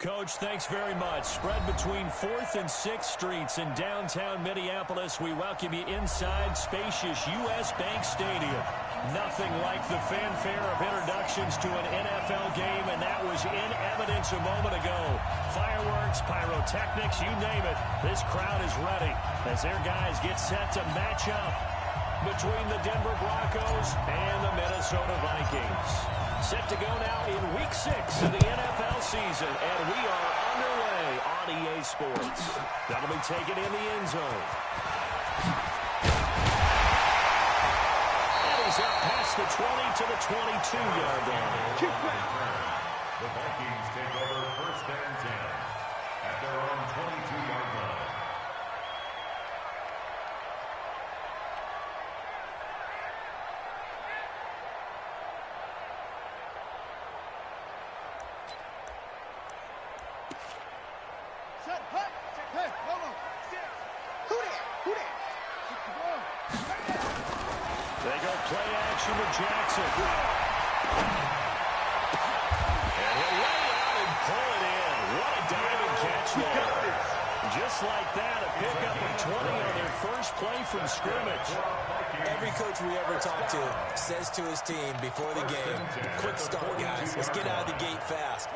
Coach, thanks very much. Spread between 4th and 6th Streets in downtown Minneapolis. We welcome you inside spacious U.S. Bank Stadium. Nothing like the fanfare of introductions to an NFL game, and that was in evidence a moment ago. Fireworks, pyrotechnics, you name it. This crowd is ready as their guys get set to match up between the Denver Broncos and the Minnesota Vikings. Set to go now in Week 6 of the NFL season, and we are underway on EA Sports. That'll be taken in the end zone. And he's up past the 20 to the 22-yard line. The Vikings take over 1st and 10 at their own 22-yard line. They go play action with Jackson. And he'll lay out and pull it in. What a diving catch there. Just like that, a pickup of 20 on their first play from scrimmage. Every coach we ever talk to says to his team before the game, quick start, guys. Let's get out of the gate fast.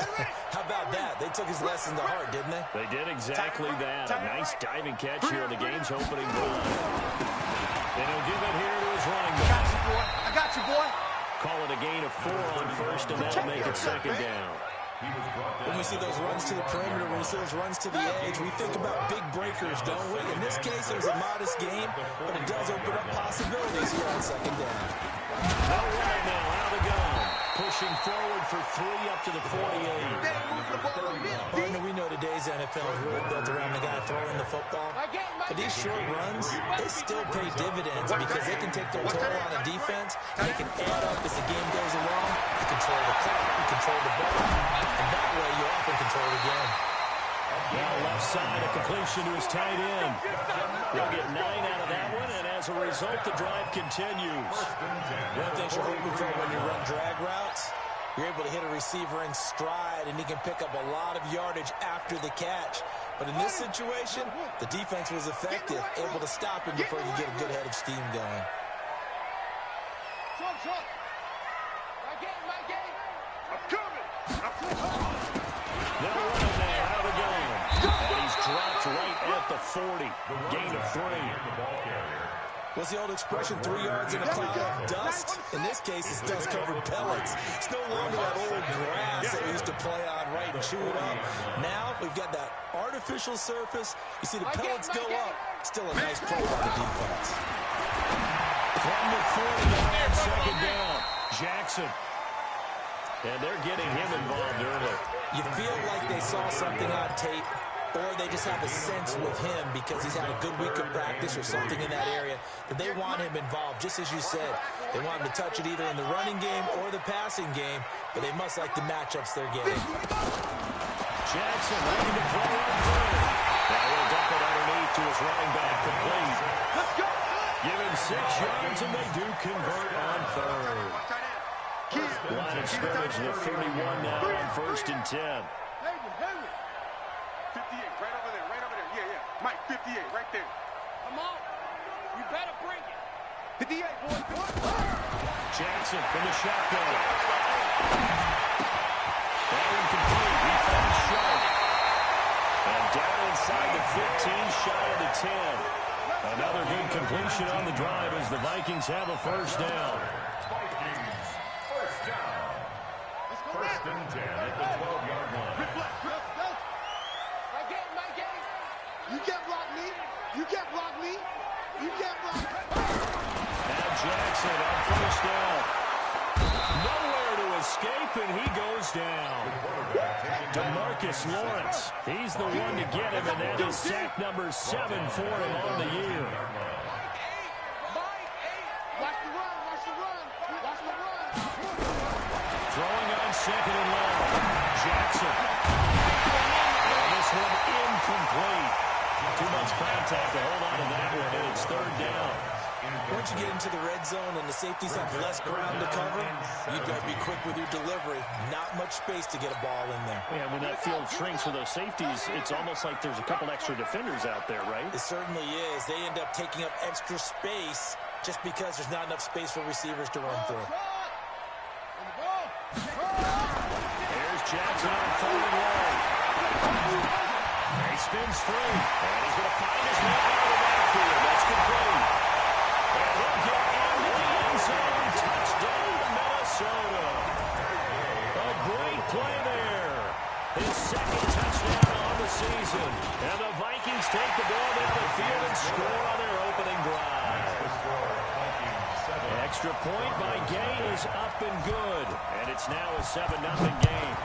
How about that? They took his lesson to heart, didn't they? They did exactly that. A nice diving catch here in the game's opening drive. And he'll give it here to his running back. I got you, boy. Call it a gain of 4 on first, and that'll make it 2nd down. When we see those runs to the perimeter, when we see those runs to the edge, we think about big breakers, don't we? In this case, it was a modest game, but it does open up possibilities here on 2nd down. No way now, out of the gun. Pushing forward for 3 up to the 48. Partner, we know today's NFL is really built around the guy throwing the football. But these short runs, they still pay dividends because they can take their toll on a defense, and they can add up as the game goes along. You control the clock, you control the ball, and that way you often control the game. Now left side, a completion to his tight end. He'll get 9 out of that one, and as a result, the drive continues. One of the things you're hoping for when you run drag routes, you're able to hit a receiver in stride, and he can pick up a lot of yardage after the catch. But in this situation, the defense was effective, able to stop him before he get a good head of steam going. They'll run him there, out of the gun. And he's dropped right at the 40. Gain of 3. What's the old expression, 3 yards in a cloud of dust? In this case, it's dust-covered pellets. It's no longer that old grass that we used to play on, right, and chew it up. Now, we've got that artificial surface. You see the pellets go up. Still a nice play by the defense. From the 40-yard 2nd down, Jackson. And they're getting him involved early. You feel like they saw something on tape, or they just have a sense with him because he's had a good week of practice or something in that area that they want him involved, just as you said. They want him to touch it either in the running game or the passing game, but they must like the matchups they're getting. Jackson ready to throw on 3rd. Now he'll dump it underneath to his running back, complete. Give him 6 yards, and they do convert on 3rd. Line of scrimmage, the 31 now on 1st and 10. 58, right over there, yeah. Mike, 58, right there. Come on, you better bring it. 58, boy. Jackson from the shotgun. That one complete, he found Sharp. And down inside the 15, shy of the 10. Another good completion on the drive as the Vikings have a 1st down. First and 10 at the 12-yard line. You can't block me. You can't block me. You can't block me. Now Jackson on 1st down. Nowhere to escape, and he goes down. DeMarcus Lawrence. He's the one to get him, and that is sack number 7 for him on the year. Throwing on 2nd and long. Jackson. And this one incomplete. Too much contact to hold on to that one, and it's 3rd down. Once you get into the red zone and the safeties have less ground to cover, you got to be quick with your delivery. Not much space to get a ball in there. Yeah, when that field shrinks with those safeties, it's almost like there's a couple extra defenders out there, right? It certainly is. They end up taking up extra space just because there's not enough space for receivers to run through. Here's Jackson on third and long. He spins free, and he's going to find his man out of the backfield. That's complete. And he'll get into the end zone. Touchdown, Minnesota. A great play there. His second touchdown on the season. And the Vikings take the ball down the field and score on their opening drive. Extra point by Gay is up and good. And it's now a 7-0 game.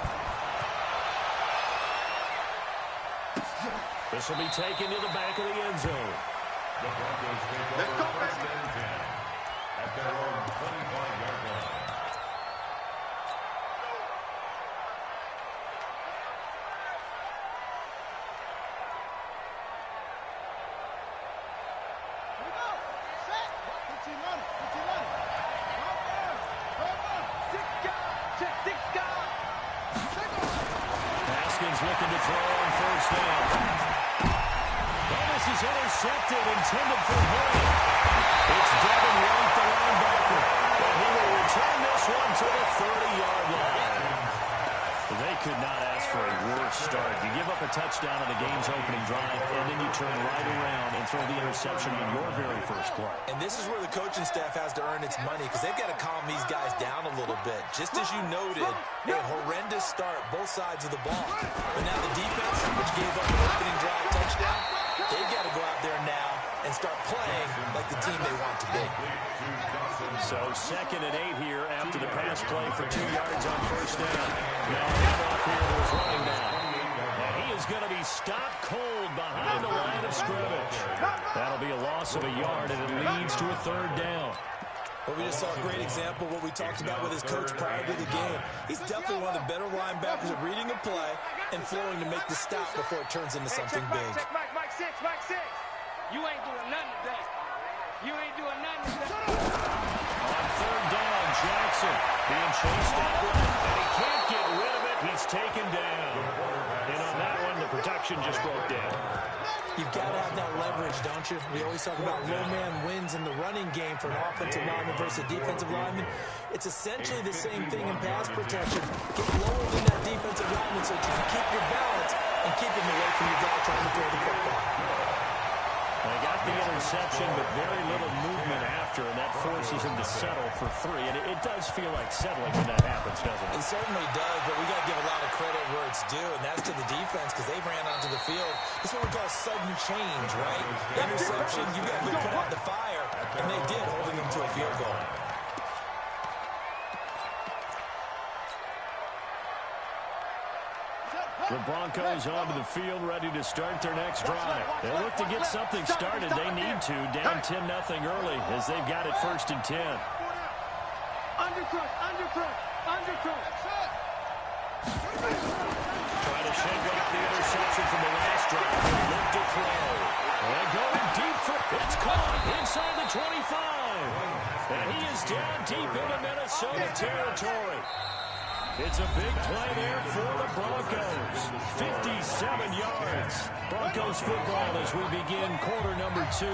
This will be taken to the back of the end zone. The Broncos take over first and 10 at their own 25-yard line. Haskins looking to throw on first down. Well, this is intercepted, intended for White. It's Devin White, the linebacker. And he will return this one to the 30-yard line. They could not ask for a worse start. You give up a touchdown on the game's opening drive, and then you turn right around and throw the interception on your very first play. And this is where the coaching staff has to earn its money because they've got to calm these guys down a little bit. Just as you noted, a horrendous start, both sides of the ball. But now the defense, which gave up an opening drive touchdown, they've got to go out there now and start playing like the team they want to be. So 2nd and 8 here after the pass play for 2 yards on first down. Now handoff here to his running back. And he is going to be stopped cold behind the line of scrimmage. That'll be a loss of a yard, and it leads to a 3rd down. Well, we just saw a great example of what we talked about with his coach prior to the game. He's definitely one of the better linebackers at reading a play and flowing to make the stop before it turns into something big. Mike 6. You ain't doing nothing today. You ain't doing nothing today. On 3rd down, Jackson being chased out right, and he can't get rid of it. He's taken down. And on that one, the protection just broke down. You've got to have that leverage, don't you? We always talk about low man wins in the running game for an offensive lineman versus a defensive lineman. It's essentially the same thing in pass protection. Get lower than that defensive lineman so you can keep your balance and keep him away from your guy trying to throw the football. They got the interception, but very little movement after, and that forces him to settle for 3. And it does feel like settling when that happens, doesn't it? It certainly does, but we got to give a lot of credit where it's due, and that's to the defense because they ran onto the field. This is what we call sudden change, right? Interception, you got to put out the fire, and they did, holding them to a field goal. The Broncos onto the field, ready to start their next drive. They'll look to get something started. They need to, down 10-0 early, as they've got it 1st and 10. Undercrook. Try to shake off the interception from the last drive. Look to throw. And going deep for it's caught inside the 25. And he is down deep into Minnesota territory. It's a big play there for the Broncos. 57 yards. Broncos football as we begin quarter number 2.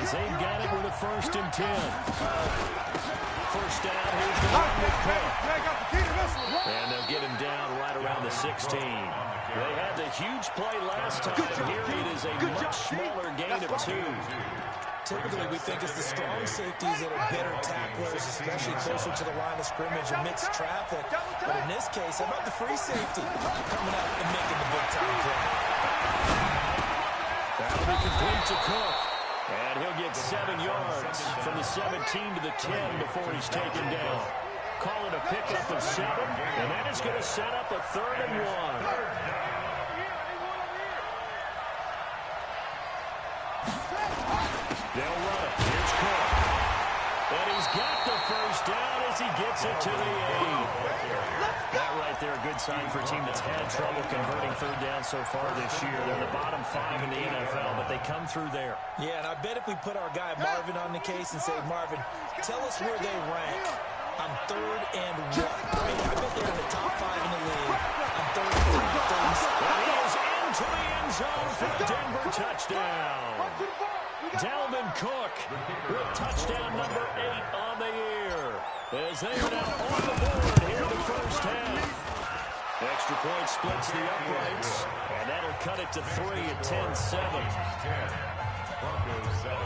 As they've got it with a 1st and 10. First down, here's the one with Cook. And they'll get him down right around the 16. They had the huge play last time. Here it is a much smaller gain of 2. Typically, we think it's the strong safeties that are better tacklers, especially closer to the line of scrimmage amidst traffic. But in this case, how about the free safety coming out and making the big-time play? That'll be complete to Cook. And he'll get 7 yards from the 17 to the 10 before he's taken down. Call it a pickup of 7, and that is going to set up a 3rd and 1. They'll run it. Here's Cook. And he's got the first down as he gets it to the 8. That right there, a good sign for a team that's had trouble converting third down so far this year. They're in the bottom 5 in the NFL, but they come through there. Yeah, and I bet if we put our guy Marvin on the case and say, Marvin, tell us where they rank on 3rd and 1. I mean, I bet they're in the top 5 in the league on 3rd and 3rd. And he is into the end zone for a Denver touchdown. Dalvin Cook with touchdown number 8 on the year, as they are now on the board here in the first half. Extra point splits the uprights, and that'll cut it to 3 at 10-7. Broncos 7.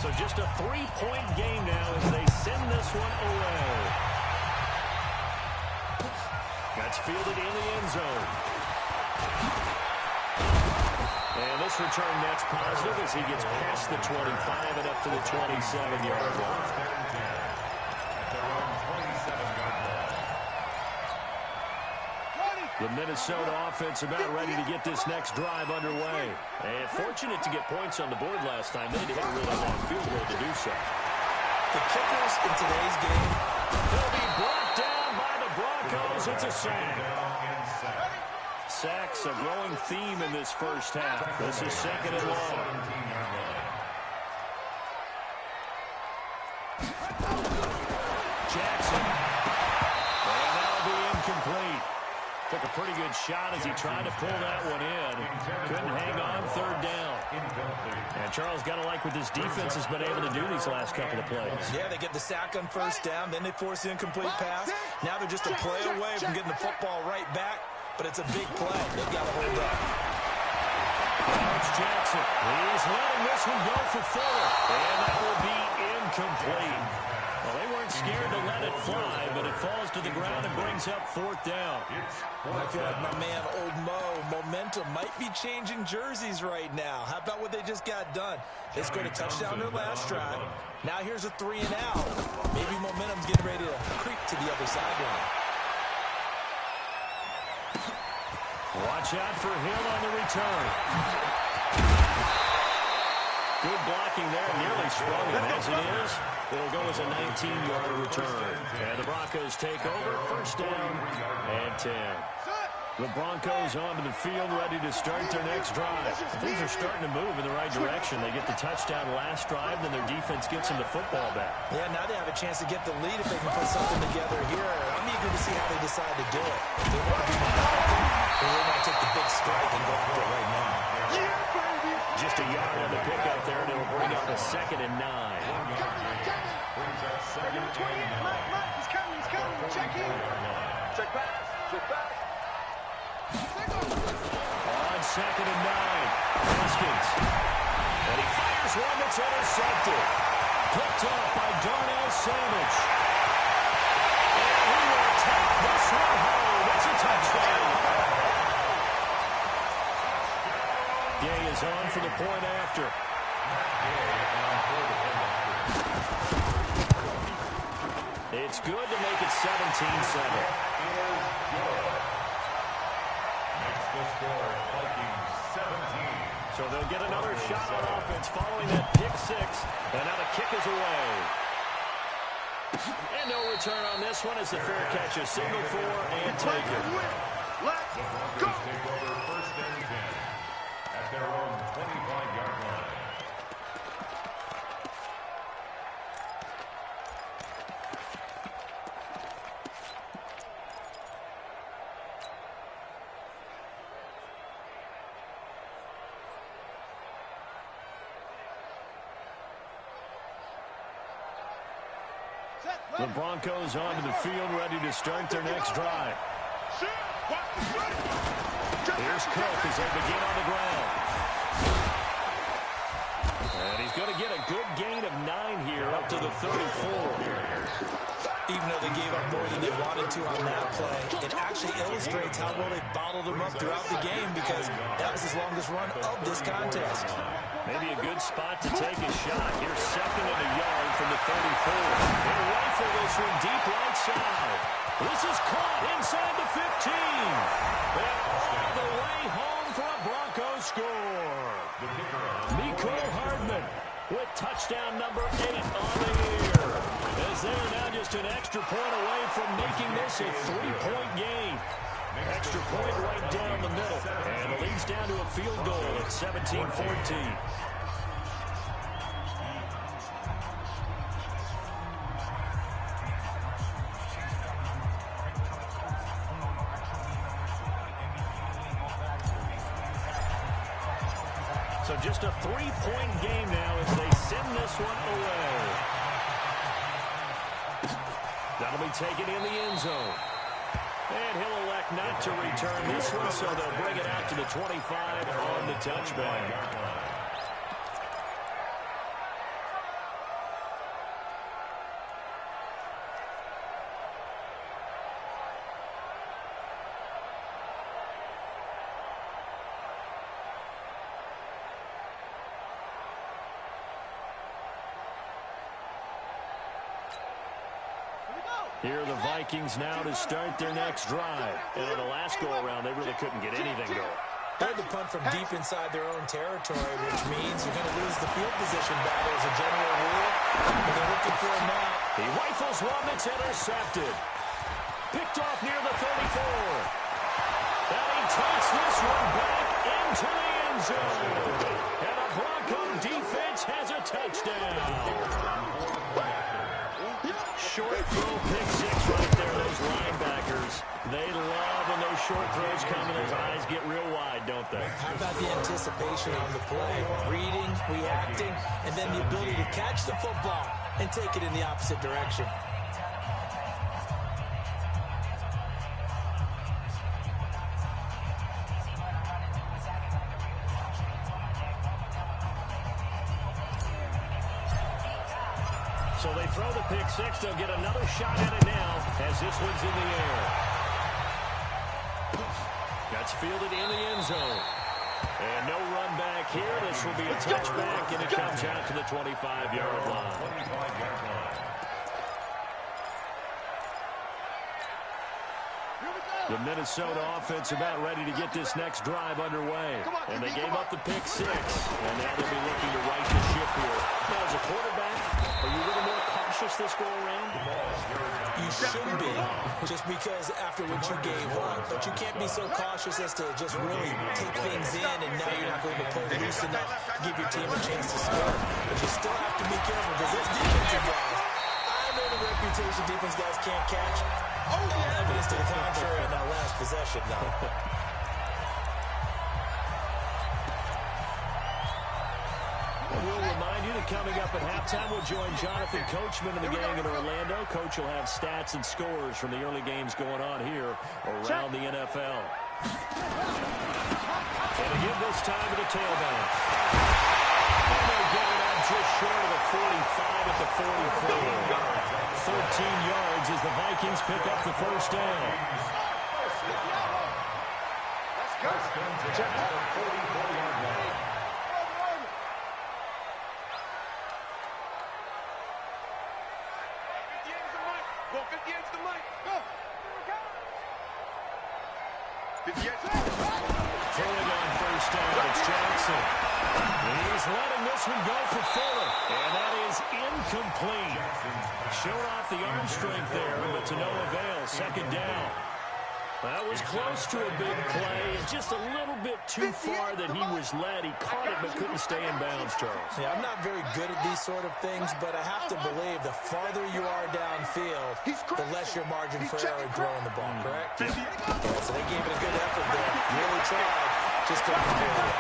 So just a 3-point game now as they send this one away. That's fielded in the end zone. And this return net's positive as he gets past the 25 and up to the 27-yard line. The Minnesota offense about ready to get this next drive underway. And fortunate to get points on the board last time. They had to hit a really long field goal to do so. The kickers in today's game, they'll be brought down by the Broncos. It's a sack. Sacks a growing theme in this first half. This is 2nd and long. Jackson. And that'll be incomplete. Took a pretty good shot as he tried to pull that one in. Couldn't hang on 3rd down. And Charles, got to like what this defense has been able to do these last couple of plays. Yeah, they get the sack on 1st down, then they force the incomplete pass. Now they're just a play away from getting the football right back, but it's a big play. They've got to hold up. Now it's Jackson. He's letting this one go for 4. And that will be incomplete. Well, they weren't scared to let it fly, but it falls to the ground and brings up 4th down. I feel like my man, Old Mo, momentum might be changing jerseys right now. How about what they just got done? They scored a touchdown their last drive. Now here's a 3 and out. Maybe momentum's getting ready to creep to the other sideline. Watch out for Hill on the return. Good blocking there, nearly sprung him. As it is, it'll go as a 19-yard return. And the Broncos take over, 1st down and 10. The Broncos onto the field, ready to start their next drive. Things are starting to move in the right direction. They get the touchdown last drive, then their defense gets them the football back. Yeah, now they have a chance to get the lead if they can put something together here. I'm eager to see how they decide to do it. They want to be methodical, or they want to take the big strike and go after it right now. Just a yard on the pickup there, and it'll bring up a 2nd and 9. He's coming. Check in. Check back. On 2nd and 9, Haskins. And he fires one that's intercepted. Picked up by Darnell Savage. And he will take this one home. It's a touchdown. Gay is on for the point after. It's good to make it 17-7. So they'll get another shot on offense following that pick 6. And now the kick is away. And no return on this one as the fair catch is signaled for and taken. Let's go. Take over 1st and 10 at their own 25-yard line. The Broncos onto the field, ready to start their next drive. Here's Cook as they begin on the ground. And he's going to get a good gain of 9 here, up to the 34. Even though they gave up more than they wanted to on that play, it actually illustrates how well they bottled them up throughout the game, because that was his longest run of this contest. Maybe a good spot to take a shot. Here's 2nd and a yard from the 34. They rifle this one deep right side. This is caught. number 8 on the year. As they are now just an extra point away from making this a 3-point game. Extra point right down the middle. And it leads down to a field goal at 17-14. So just a 3-point game now as they send this one away. That'll be taken in the end zone. And he'll elect not to return this one, so they'll bring it out to the 25 on the touchback. Here are the Vikings now to start their next drive. And on the last go-around, they really couldn't get anything going. They had to punt from deep inside their own territory, which means you're going to lose the field position battle as a general rule. But they're looking for him now. He rifles one that's intercepted. Picked off near the 34. And he takes this one back into the end zone. And the Bronco defense has a touchdown. Short throw, pick 6 right there. Those linebackers, they love when those short throws come and those eyes get real wide, don't they? How about the anticipation on the play? Reading, reacting, and then the ability to catch the football and take it in the opposite direction. So they throw the pick 6. They'll get another shot at it now as this one's in the air. That's fielded in the end zone. And no run back here. This will be a touchback, and it comes out to the 25-yard line. The Minnesota offense about ready to get this next drive underway. And they gave up the pick 6. And now they'll be looking to right the ship here. Now, as a quarterback, are you a little more cautious this go-around? You should be, just because after what you gave up. But you can't be so cautious as to just really take things in, and now you're not going to play loose enough to give your team a chance to score. But you still have to be careful, because those defensive guys, I know the reputation defense guys can't catch. Evidence to the contrary in that last possession, though. We'll remind you that coming up at halftime, we'll join Jonathan Coachman and the gang in Orlando. Coach will have stats and scores from the early games going on here around the NFL. And again this time to the tailback. And they'll get it out just short of the 45 at the 44. 13 yards as the Vikings pick up the first down. First down at the 44-yard line. Go 58 to the mic. Go. 58. Throwing on first down, it's Jackson. He's letting this one go for Fuller. And that is incomplete. Showed off the arm strength there, but to no avail. Second down. That was close to a big play. Just a little bit too far that he was led. He caught it but couldn't stay in bounds, Charles. Yeah, I'm not very good at these sort of things, but I have to believe the farther you are downfield, the less your margin for error in throwing the ball, correct? Yeah, so they gave it a good effort there. Really tried. Just couldn't complete it.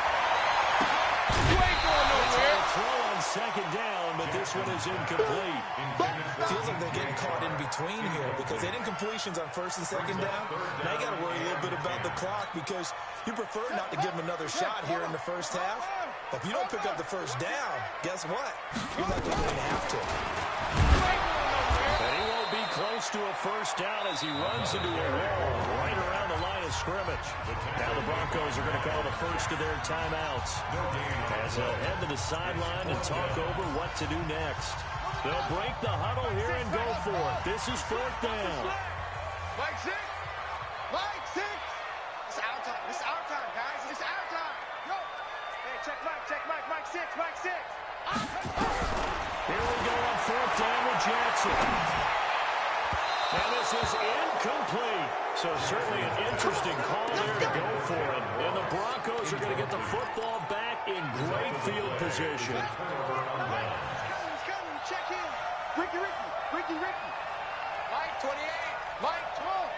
You ain't going nowhere. Throw on second down, but this one is incomplete. Feels like they're getting caught in between here because they didn't completions on first and second down. Now you got to worry a little bit about the clock because you prefer not to give them another shot here in the first half. But if you don't pick up the first down, guess what? You're not going to have to. And he won't be close to a first down as he runs into a wall right around the line of scrimmage. Now the Broncos are going to call the first of their timeouts as they'll head to the sideline and talk over what to do next. They'll break the huddle here and go for it. This is fourth down. Mike 6. Mike 6. It's our time. It's our time, guys. It's our time. Go. Hey, check Mike. Check Mike. Mike 6. Mike 6. Here Jackson. And this is incomplete. So certainly an interesting call there to go for it. And the Broncos are going to get the football back in great field position. Check in. Ricky. Mike 28. Mike 12.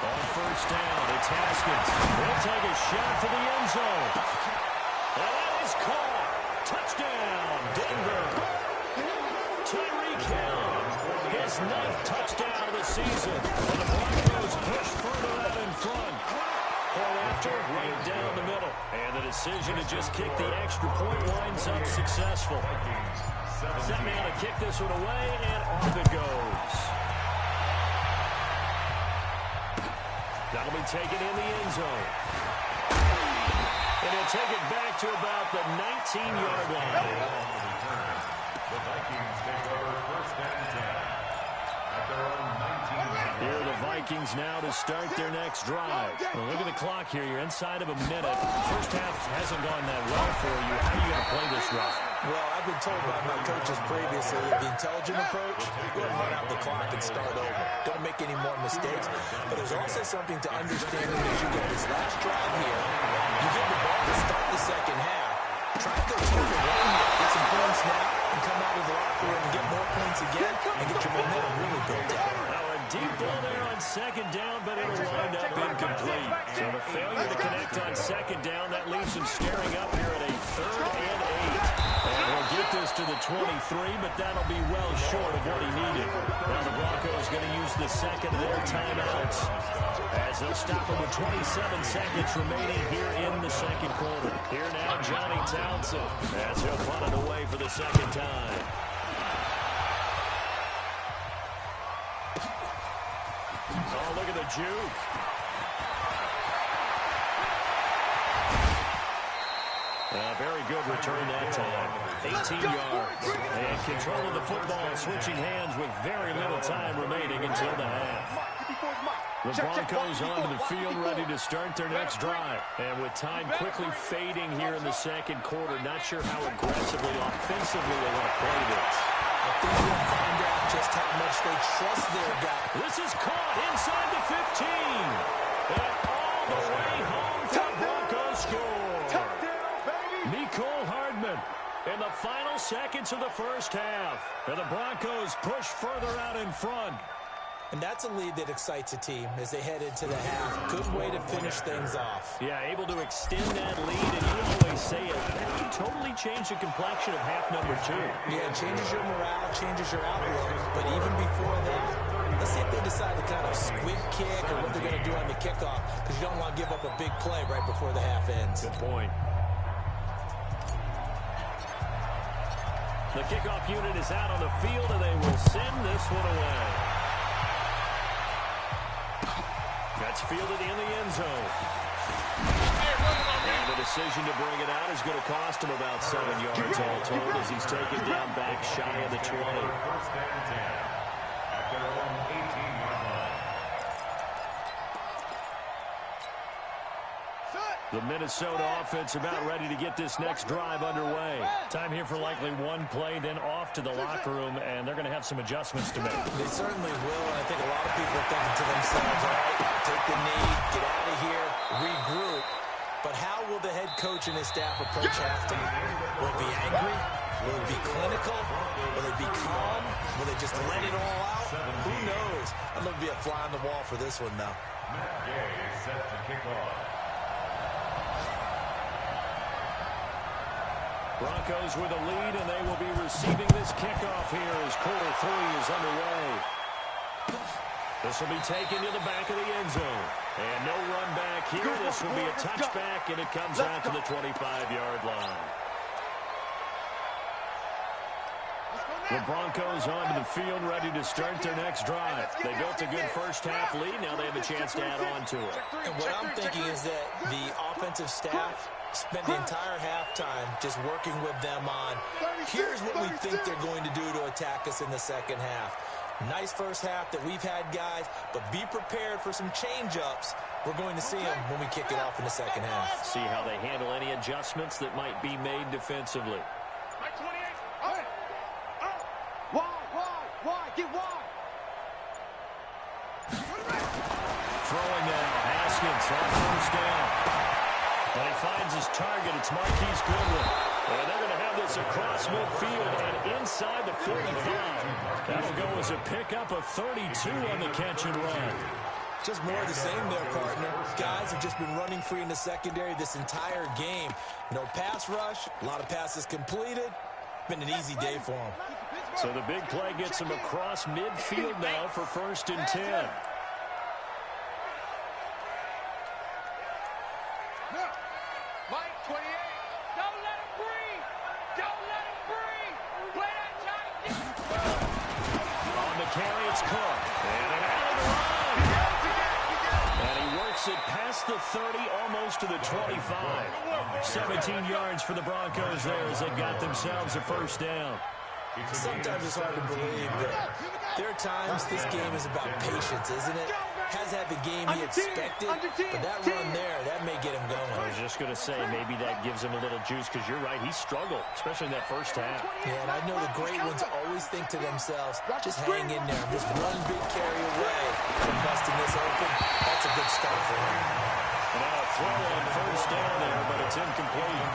On first down, it's Haskins. He'll take a shot to the end zone. And that is caught. Touchdown, Denver. Tyreek Hill, his 9th touchdown of the season. And the Broncos push further out in front. Point after, right down the middle. And the decision to just kick the extra point winds up successful. Set now to kick this one away, and off it goes. That'll be taken in the end zone. And he'll take it back to about the 19-yard line. The Vikings take over first and 10 at their own 19. Here are the Vikings now to start their next drive. Well, look at the clock here. You're inside of a minute. First half hasn't gone that well for you. How are you going to play this drive? Well, I've been told by my coaches previously that the intelligent approach, go ahead and run out the clock and start over. Don't make any more mistakes. But there's also something to understanding as you get this last drive here. You get the ball to start the second half. Try to go 2 for 1 here. Get some points now and come out of the locker room and get more points again and get your momentum really built up. Now a deep ball there on second down, but it'll wind up incomplete. So the failure to connect on second down, that leaves him staring up here at a 3rd and 8. And we'll get this to the 23, but that'll be well short of what he needed. Now the Broncos going to use the second of their timeouts as they'll stop him with 27 seconds remaining here in the second quarter. Here now, Johnny Townsend as he'll punt it away for the second time. Oh, look at the juke. Very good return that time. 18 yards. And control of the football, switching hands with very little time remaining until the half. The Broncos onto the field, ready to start their next drive. And with time quickly fading here in the second quarter, not sure how aggressively, offensively they want to play this. I think we'll find out just how much they trust their guy. This is caught inside the 15. And all the way home to the Broncos score. Nicole Hardman in the final seconds of the first half. And the Broncos push further out in front. And that's a lead that excites a team as they head into the half. Good way to finish things off. Yeah, able to extend that lead, and you always say it. You totally change the complexion of half number 2. Yeah, it changes your morale, changes your outlook. But even before that, let's see if they decide to kind of squib kick or what they're going to do on the kickoff, because you don't want to give up a big play right before the half ends. Good point. The kickoff unit is out on the field, and they will send this one away. That's fielded in the end zone. And the decision to bring it out is going to cost him about 7 yards all told as he's taken down back shy of the 20. First and 10 at their own 18-yard line. The Minnesota offense about ready to get this next drive underway. Time here for likely one play, then off to the locker room, and they're going to have some adjustments to make. They certainly will, and I think a lot of people are thinking to themselves, all right, take the knee, get out of here, regroup. But how will the head coach and his staff approach halftime? Will it be angry? Will it be clinical? Will it be calm? Will they just let it all out? Who knows? I'm going to be a fly on the wall for this one, though. Matt Gay is set to kick off. Broncos with a lead, and they will be receiving this kickoff here as quarter 3 is underway. This will be taken to the back of the end zone. And no run back here. This will be a touchback, and it comes out to the 25-yard line. The Broncos onto the field, ready to start their next drive. They built a good first-half lead. Now they have a chance to add on to it. And what I'm thinking is that the offensive staff spent the entire halftime just working with them on, here's what we think they're going to do to attack us in the second half. Nice first half that we've had, guys, but be prepared for some change-ups. We're going to see them when we kick it off in the second half. See how they handle any adjustments that might be made defensively. Wide, get wide. Throwing now, Haskins on first down. When he finds his target, it's Marquise Goodwin. And they're going to have this across midfield and inside the 45. That'll go as a pickup of 32 on the catch and run. Just more of the same there, partner. Guys have just been running free in the secondary this entire game. No pass rush, a lot of passes completed. Been an easy day for them. So the big play gets him across midfield now for 1st and 10. Mike, 28. Don't let him breathe. Don't let him breathe. Play that tight. On the carry, it's Cook. And an out of the line. And he works it past the 30, almost to the 25. 17 yards for the Broncos there as they got themselves a first down. Sometimes it's hard to believe that there are times this game is about patience, isn't it? Has had the game he expected, but that run there, that may get him going. I was just going to say, maybe that gives him a little juice, because you're right, he struggled, especially in that first half. Yeah, and I know the great ones always think to themselves, just hang in there. Just one big carry away from busting this open. That's a good start for him. Now a throw on first down there, but it's incomplete.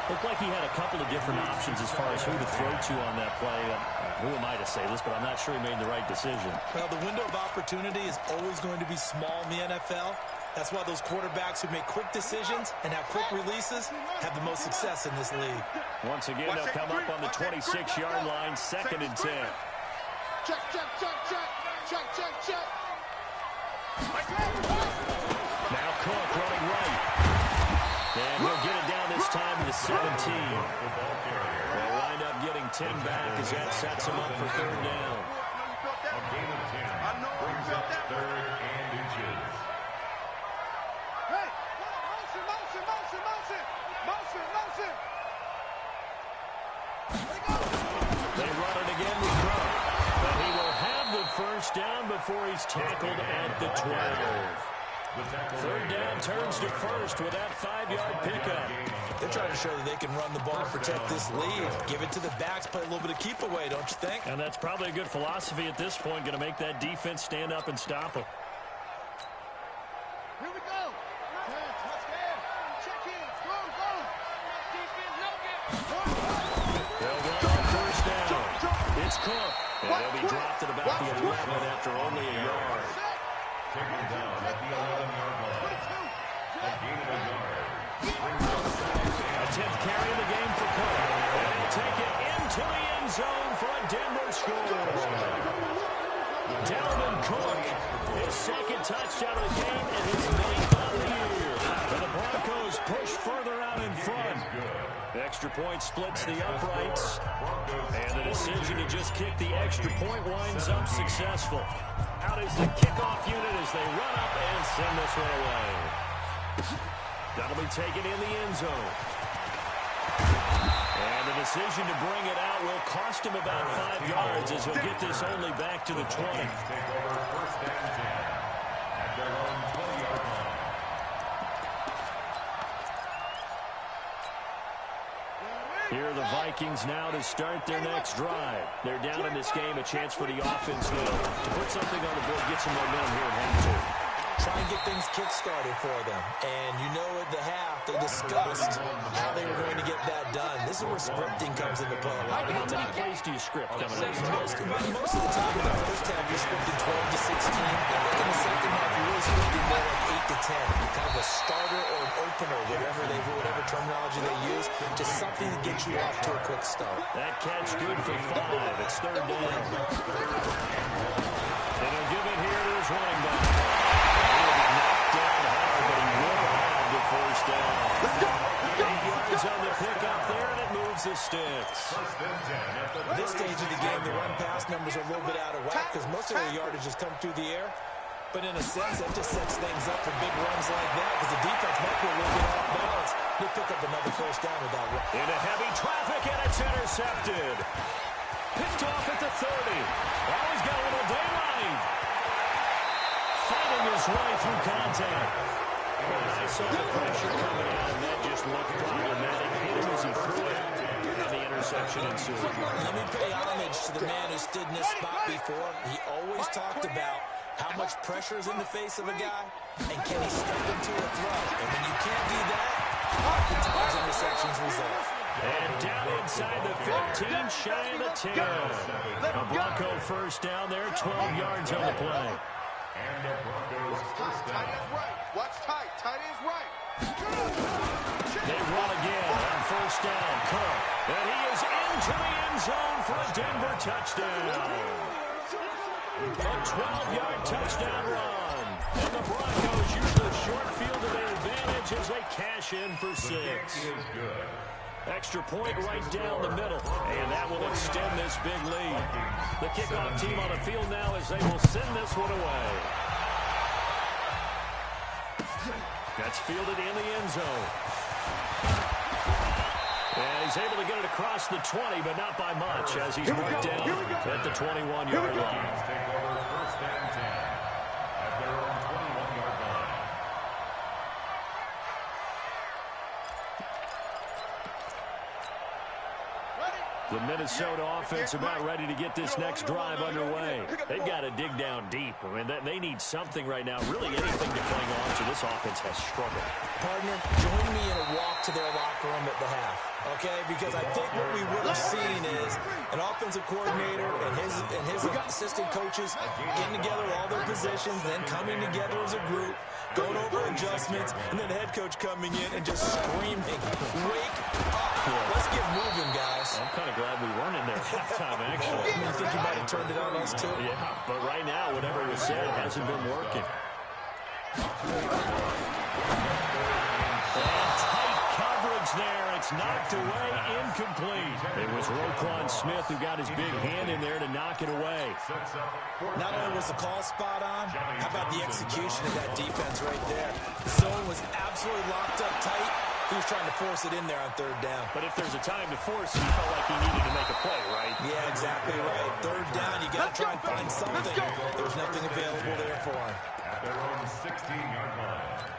Looked like he had a couple of different options as far as who to throw to on that play. Who am I to say this, but I'm not sure he made the right decision. Well, the window of opportunity is always going to be small in the NFL. That's why those quarterbacks who make quick decisions and have quick releases have the most success in this league. Once again, they'll come up on the 26-yard line, 2nd and 10. Check, check, check, check. Check, check, check. Now Cook running right. And he'll get it down this time to the 17. They'll wind up getting 10 back as that sets him up for 3rd down. A gain of 10 brings up 3rd and inches. Hey, motion, motion, motion, motion. Motion, motion. They run it again with Cook. But he will have the first down before he's tackled at the 12. 3rd down turns to 1st with that 5-yard pickup. They're trying to show that they can run the ball, protect this lead. Give it to the backs, play a little bit of keep away, don't you think? And that's probably a good philosophy at this point, going to make that defense stand up and stop them. Here we go. Check in. Go, go. Defense, no gap. They'll run on first down. It's Cook. And he'll be dropped at about the 11 after only a yard. Taken down at the 11-yard line. A gain of a yard. A 10th carry of the game for Cook. And he'll take it into the end zone for a Denver score. Dalvin Cook, his 2nd touchdown of the game and his 9th of the year. And the Broncos push further out in front. The extra point splits the uprights. And the decision to just kick the extra point winds up successful. Out is the kickoff unit as they run up and send this one away. That'll be taken in the end zone. And the decision to bring it out will cost him about 5 yards as he'll get this only back to the 20. Take over 1st and 10 at their own 20-yard line. Here are the Vikings now to start their next drive. They're down in this game, a chance for the offense to put something on the board, get some momentum here at home too. Try and get things kick-started for them. And you know at the half, they discussed how they were going to get that done. This is where scripting comes into play a lot of the How many time. plays do you script coming up? Most of the time in the first half, you're scripting 12 to 16. I think in the second half, you're really scripting more like 8 to 10. Kind of a starter or an opener, whatever terminology they use. Just something to get you off to a quick start. That catch good for 5. It's 3rd down. And he'll give it here to his running back. He'll be knocked down hard, but he will have the first down. 8 yards on the pickup there, and it moves the sticks. At this stage of the game, the run-pass numbers are a little bit out of whack because most of their yardage has come through the air. But in a sense, that just sets things up for big runs like that because the defense might be a little bit off balance. They'll pick up another first down with that run. Into heavy traffic, and it's intercepted. Picked off at the 30. Oh, he's got a little daylight. Fighting his way through contact. I saw the pressure coming out, and that just looked problematic. Hit him as he threw it, and the interception ensued. Let me pay homage to the man who stood in this spot before. He always talked about how much pressure is in the face of a guy, and can he step into a throw. And when you can't do that, oftentimes interceptions result. And down inside the 15, shy of the 10. A Bronco first down there, 12 yards on the play. And the Broncos first down. Tight ends right. Watch tight. Tight ends right. They run again on first down. Curt. And he is into the end zone for a Denver touchdown. A 12-yard touchdown run. And the Broncos use the short field to their advantage as they cash in for 6. Is good. Extra point right down the middle, and that will extend this big lead. The kickoff team on the field now as they will send this one away. That's fielded in the end zone. And he's able to get it across the 20, but not by much as he's marked down at the 21-yard line. Take over first and 10 at their own 21-yard line. The Minnesota offense about ready to get this next drive underway. They've got to dig down deep. I mean, they need something right now, really anything to cling on to. This offense has struggled. Partner, join me in a walk to their locker room at the half, okay? Because I think what we would have seen is an offensive coordinator and his assistant coaches getting together all their positions, then coming together as a group, going over adjustments, and then the head coach coming in and just screaming, "Wake up! Let's get moving, guys." I'm kind of glad we weren't in there at halftime, actually. You think you might have turned it on us, too? Yeah, but right now, whatever was said hasn't been working. And tight coverage there. It's knocked away, incomplete. It was Roquan Smith who got his big hand in there to knock it away. Not only was the call spot on, how about the execution of that defense right there? The zone was absolutely locked up tight. He was trying to force it in there on third down. But if there's a time to force it, he felt like he needed to make a play, right? Yeah, exactly right. Third down, you got to try and find something. There's nothing available there for him. At their own 16-yard line.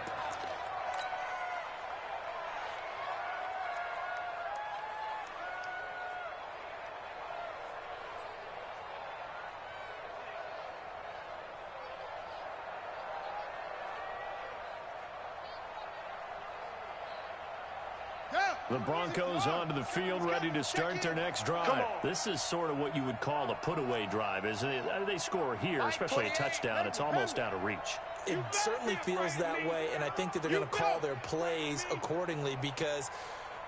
The Broncos onto the field, ready to start their next drive. This is sort of what you would call a put-away drive, isn't it? They score here, especially a touchdown. It's almost out of reach. It certainly feels that way, and I think that they're going to call their plays accordingly because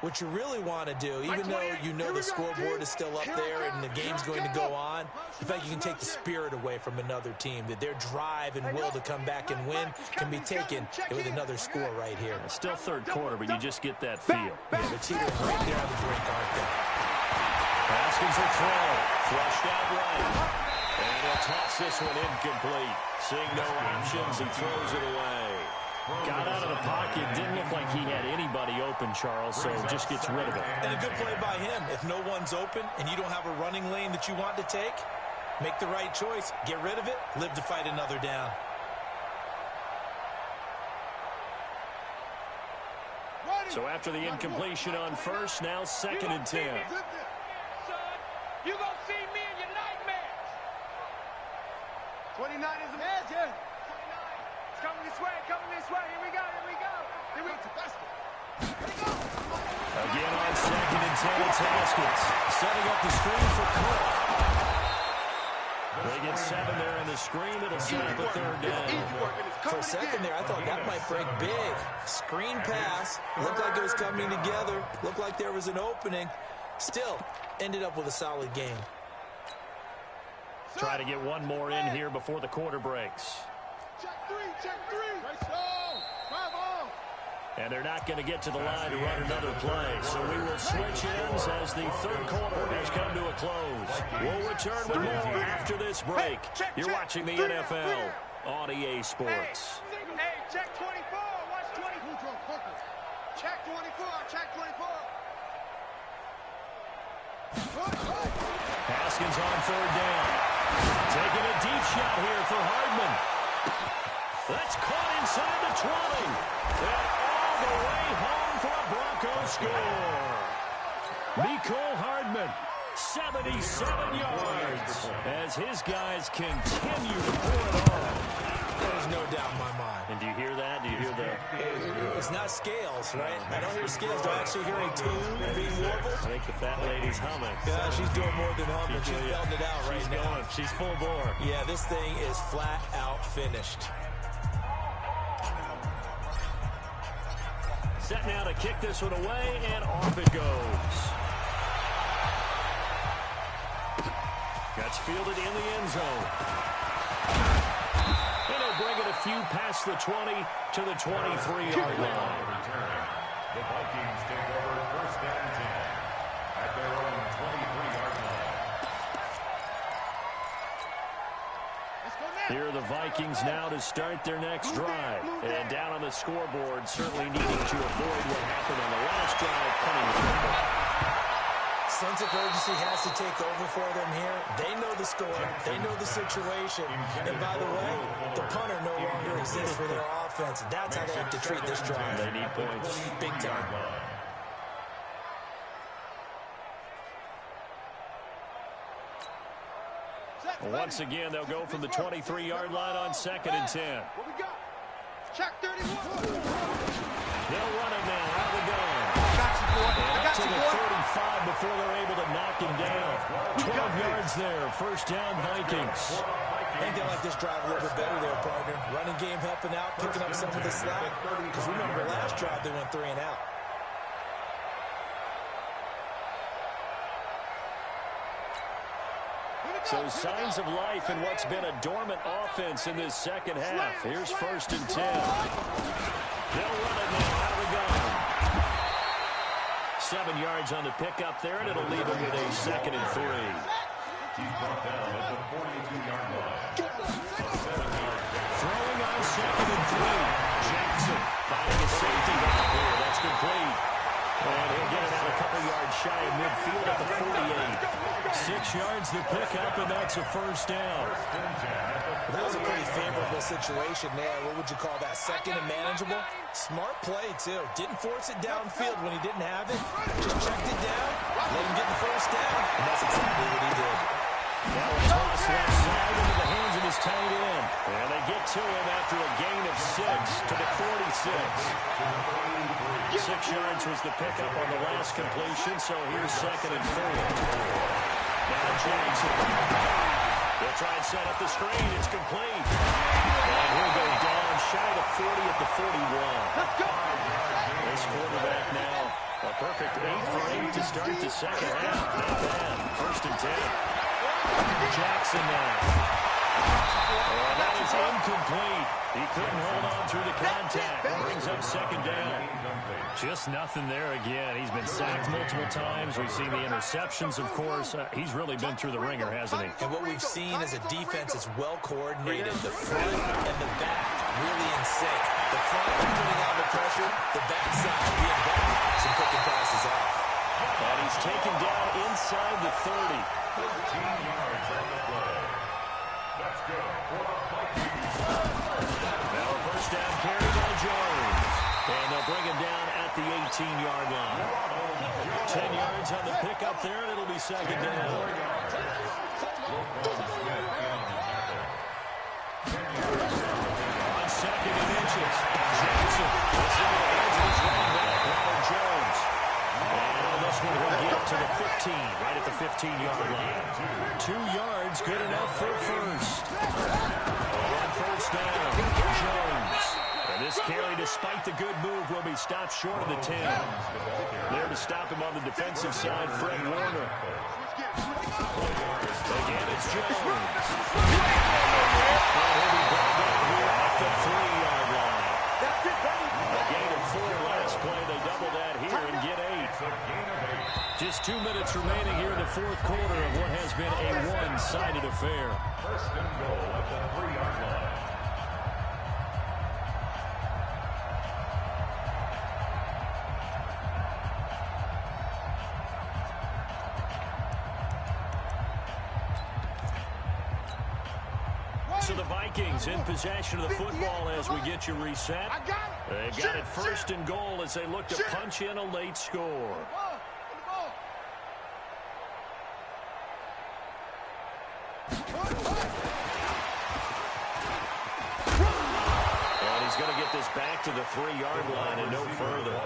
what you really want to do, even though you know the scoreboard is still up there and the game's going to go on, the fact you can take the spirit away from another team, that their drive and will to come back and win can be taken with another score right here. It's still third quarter, but you just get that feel. Yeah, the Cheetahs right there on the brink, aren't they? Haskins will throw. Flushed out right. And he'll toss this one incomplete. Seeing no options, he throws it away. Got out of the pocket. Didn't look like he had anybody open, Charles, so just gets rid of it. And a good play by him. If no one's open and you don't have a running lane that you want to take, make the right choice. Get rid of it. Live to fight another down. So after the incompletion on first, now 2nd and 10. Son, you gonna see me in your nightmares. 29 is a edge, yeah. 29. It's coming this way, coming this way. Here we go, here we go. Here we go. Again on 2nd and 10, it's Haskins. Setting up the screen for Curt. They get 7 there on the screen. It'll set up a third down. For a second there, I thought that might break big. Screen pass. Looked like it was coming together. Looked like there was an opening. Still, ended up with a solid game. Try to get one more in here before the quarter breaks. Check three, check three. And they're not going to get to the line to run another play. So we will switch ends as the third quarter has come to a close. We'll return with more after this break. You're watching the NFL on EA Sports. Hey, check 24. Watch 24. Check 24. Check 24. Redskins on third down. Taking a deep shot here for Hardman. That's caught inside the 20. And all the way home for a Broncos score. Mecole Hardman, 77 yards, as his guys continue to pour it on. There's no doubt in my mind. And do you hear that? Do you hear the... It's not scales, right? I don't hear scales. Do I actually hear a tune being warbled? I think the fat lady's humming. Yeah, she's doing more than humming. She's belting it out right now. Going. She's full bore. Yeah, this thing is flat out finished. Set now to kick this one away, and off it goes. Gets fielded in the end zone. And he'll bring it a few past the 20 to the 23-yard line. The Vikings take over first and 10 at their own 23-yard line. Here are the Vikings now to start their next drive. And down on the scoreboard, certainly needing to avoid what happened on the last drive, punting the football. Sense of urgency has to take over for them here. They know the score. They know the situation. And by the way, the punter no longer exists for their offense. That's how they have to treat this drive. They need points. Big time. Once again, they'll go from the 23-yard line on 2nd and 10. What we got? Check 31. They'll run it now. Out of the gun. I got To you, the boy. 35 before they're able to knock him down. 12 yards there. First down, Vikings. I think they like this drive a little bit better there, partner. Running game helping out, picking up some of the slack. Because remember, last drive they went 3 and out. So signs of life in what's been a dormant offense in this second half. Here's 1st and 10. They'll run it now out of the gun. 7 yards on the pickup there, and it'll leave them with a 2nd and 3. He's brought down at the 42-yard line. Throwing on 2nd and 3. Jackson finding a safety back here. That's complete. And he'll get it out a couple yards shy of midfield at the 48. 6 yards to pick up, and that's a first down. That was a pretty favorable situation there. What would you call that? 2nd and manageable? Smart play, too. Didn't force it downfield when he didn't have it. Just checked it down, let him get the first down, and that's exactly what he did. Now a toss left side into the hands of his tight end. And they get to him after a gain of 6 to the 46. 6 yards was the pickup on the last completion, so here's 2nd and 4. Now Jackson. They'll try and set up the screen. It's complete. And he'll go down shy of the 40 at the 41. This quarterback now, a perfect 8 for 8 to start the second half. Not bad. 1st and 10. Jackson now. And that is incomplete. He couldn't hold on through the contact. Brings up 2nd down. Just nothing there again. He's been sacked multiple times. We've seen the interceptions, of course. He's really been through the ringer, hasn't he? And what we've seen is a defense that's well coordinated. The front and the back really in sync. The front putting on the pressure, the backside being back. Some picking passes off. And he's taken down inside the 30. 13 yards on the play. Let's go for the Vikings. Now a first down carry by Jones. And they'll bring him down at the 18-yard line. 10 yards on the pickup there, and it'll be 2nd down. On 2nd and inches, Jackson. This is the edge of his running back, Ronald Jones. And on this one, he'll get to the 15, right at the 15-yard line. 2 yards, good enough for first. On first down, Jones. And this carry, despite the good move, will be stopped short of the 10. There to stop him on the defensive side, Fred Warner. Again, it's Jones. And he'll be brought down here at the 3-yard line. A gain of 4 last play. They double that here and get 8. Just 2 minutes remaining here in the 4th quarter of what has been a one-sided affair. 1st and goal at the 3-yard line. So the Vikings in possession of the football as we get you reset. They've got it first and goal as they look to punch in a late score. And he's going to get this back to the 3-yard line and no further.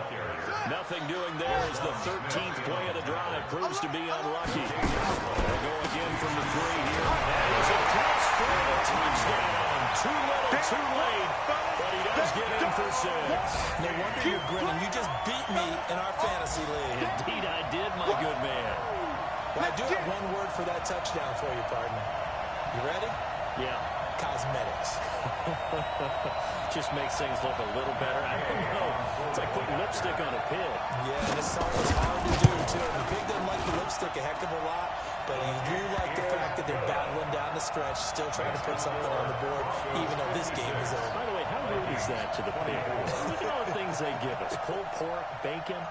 Nothing doing there as the 13th play of the drive proves to be unlucky. They'll go again from the 3 here. And he's across for a touchdown. Too little, too late. But he does get in for 6. No wonder you're grinning. You just beat me in our fantasy league. Indeed I did, my good man. Well, I do have one word for that touchdown for you, partner. You ready? Yeah. Cosmetics. Just makes things look a little better. I don't know. It's like putting lipstick on a pig. Yeah, this song is hard to do, too. The pig doesn't like the lipstick a heck of a lot, but you do like the fact that they're battling down the stretch, still trying to put something on the board, even though this game is over. By the way, how rude is that to the pig? Look at all the things they give us. Pulled pork, bacon.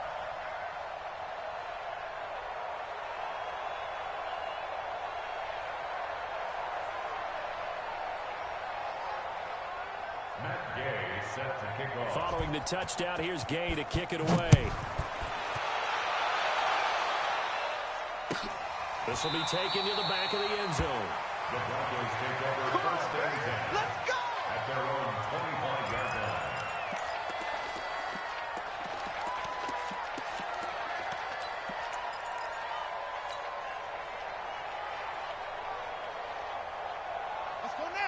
Following the touchdown, here's Gay to kick it away. This will be taken to the back of the end zone. The Broncos take over first and 10. Let's go! At their own 25-yard line.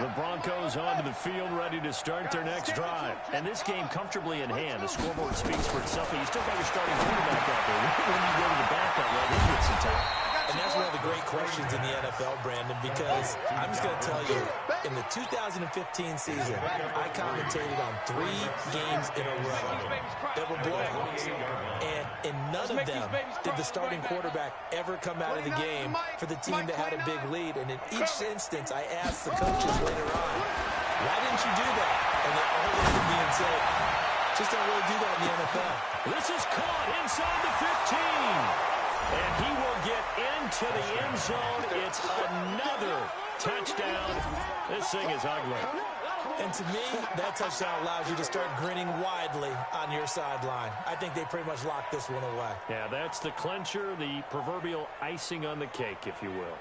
The Broncos onto the field, ready to start their next drive. And this game comfortably in hand. The scoreboard speaks for itself, but you still got your starting quarterback out there. When you go to the backup, let him get some time. And that's one of the great questions in the NFL, Brandon, because I'm just going to tell you, in the 2015 season, I commentated on 3 games in a row that were blowouts. And in none of them did the starting quarterback ever come out of the game for the team that had a big lead. And in each instance, I asked the coaches later on, why didn't you do that? And they all looked at me and said, just don't really do that in the NFL. This is caught inside the 15. And he will get into the end zone. It's another touchdown. This thing is ugly. And to me, that touchdown allows you to start grinning widely on your sideline. I think they pretty much locked this one away. Yeah, that's the clincher, the proverbial icing on the cake, if you will.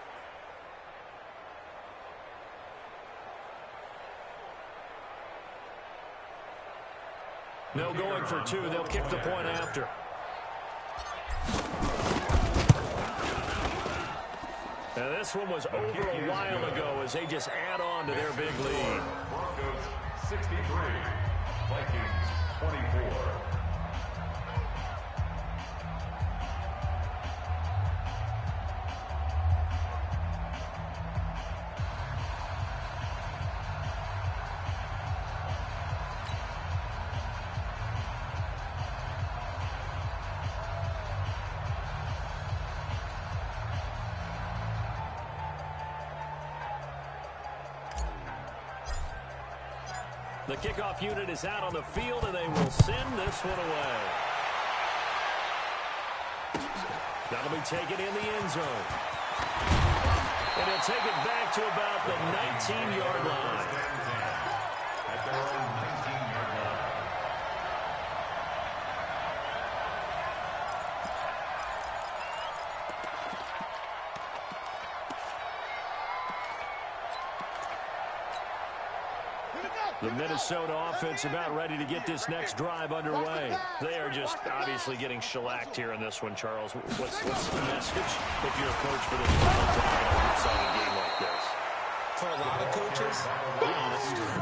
No going for 2. They'll kick the point after. Now, this one was over a while ago as they just add on to their big lead. Broncos 63, Vikings 24. The kickoff unit is out on the field, and they will send this one away. That'll be taken in the end zone. And he'll take it back to about the 19-yard line. At their own 19-yard line. The Minnesota offense about ready to get this next drive underway. They are just obviously getting shellacked here in this one, Charles. What's the message if you're a coach for this final drive outside a game like this? For a lot of coaches,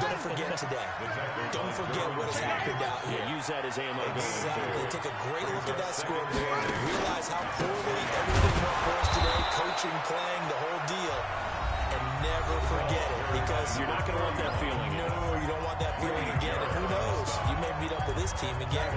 don't forget today. Don't forget what has happened out here. Yeah, use that as ammo. Exactly. Take a great look at that scoreboard. Realize how poorly everything went for us today. Coaching, playing, the whole deal. And never forget it, because you're not going to want that feeling. No, you don't want that feeling again. And who knows? You may meet up with this team again.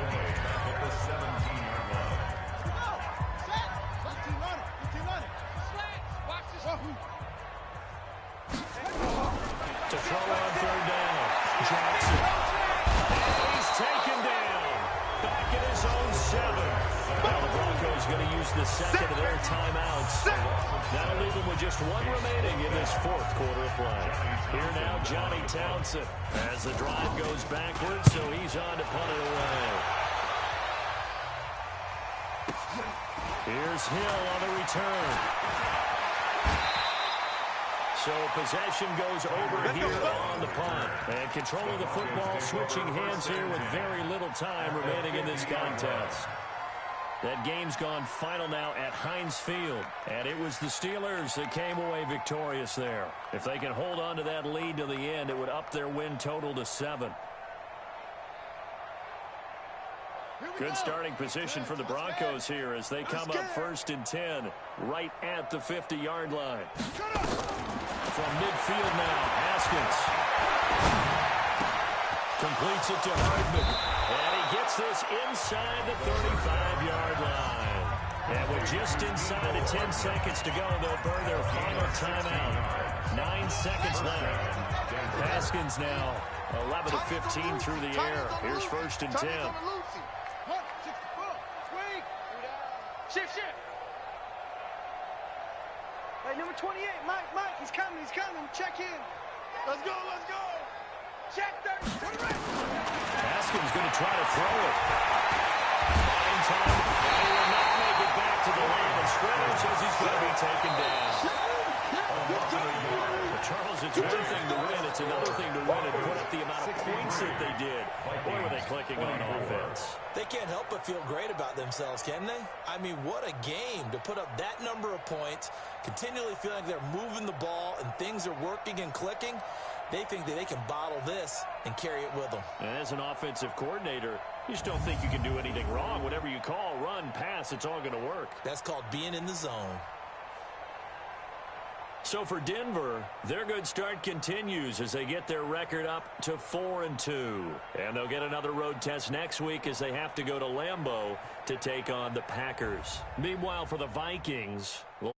To throw on third down, Jackson. And he's taken down. Back at his own 7. Now the Broncos going to use use the second of their timeouts. That'll leave them with just one remaining in this fourth quarter of play. Here now, Johnny Townsend as the drive goes backwards, so he's on to punt it away. Here's Hill on the return. So possession goes over here on the punt. And control of the football switching hands here with very little time remaining in this contest. That game's gone final now at Heinz Field. And it was the Steelers that came away victorious there. If they can hold on to that lead to the end, it would up their win total to 7. Good starting position for the Broncos here as they come up 1st and 10 right at the 50-yard line. From midfield now, Haskins completes it to Hardman. And he gets this inside the 35-yard line. And with just inside of 10 seconds to go, they'll burn their final timeout. 9 seconds left. Haskins now 11 of 15 through the air. Here's 1st and 10. Shift. Hey, number 28, Mike, he's coming. Check in. Let's go. Check 30. Haskins going to try to throw it. Fine time. And he will not make it back to the line of scrimmage as he's going to be taken down. But Charles, it's one thing to win. It's another thing to win and put up the amount of points that they did. Boy, were they clicking on offense. They can't help but feel great about themselves, can they? I mean, what a game to put up that number of points, continually feeling like they're moving the ball and things are working and clicking. They think that they can bottle this and carry it with them. And as an offensive coordinator, you just don't think you can do anything wrong. Whatever you call, run, pass, it's all going to work. That's called being in the zone. So for Denver, their good start continues as they get their record up to 4-2. And they'll get another road test next week as they have to go to Lambeau to take on the Packers. Meanwhile, for the Vikings, well,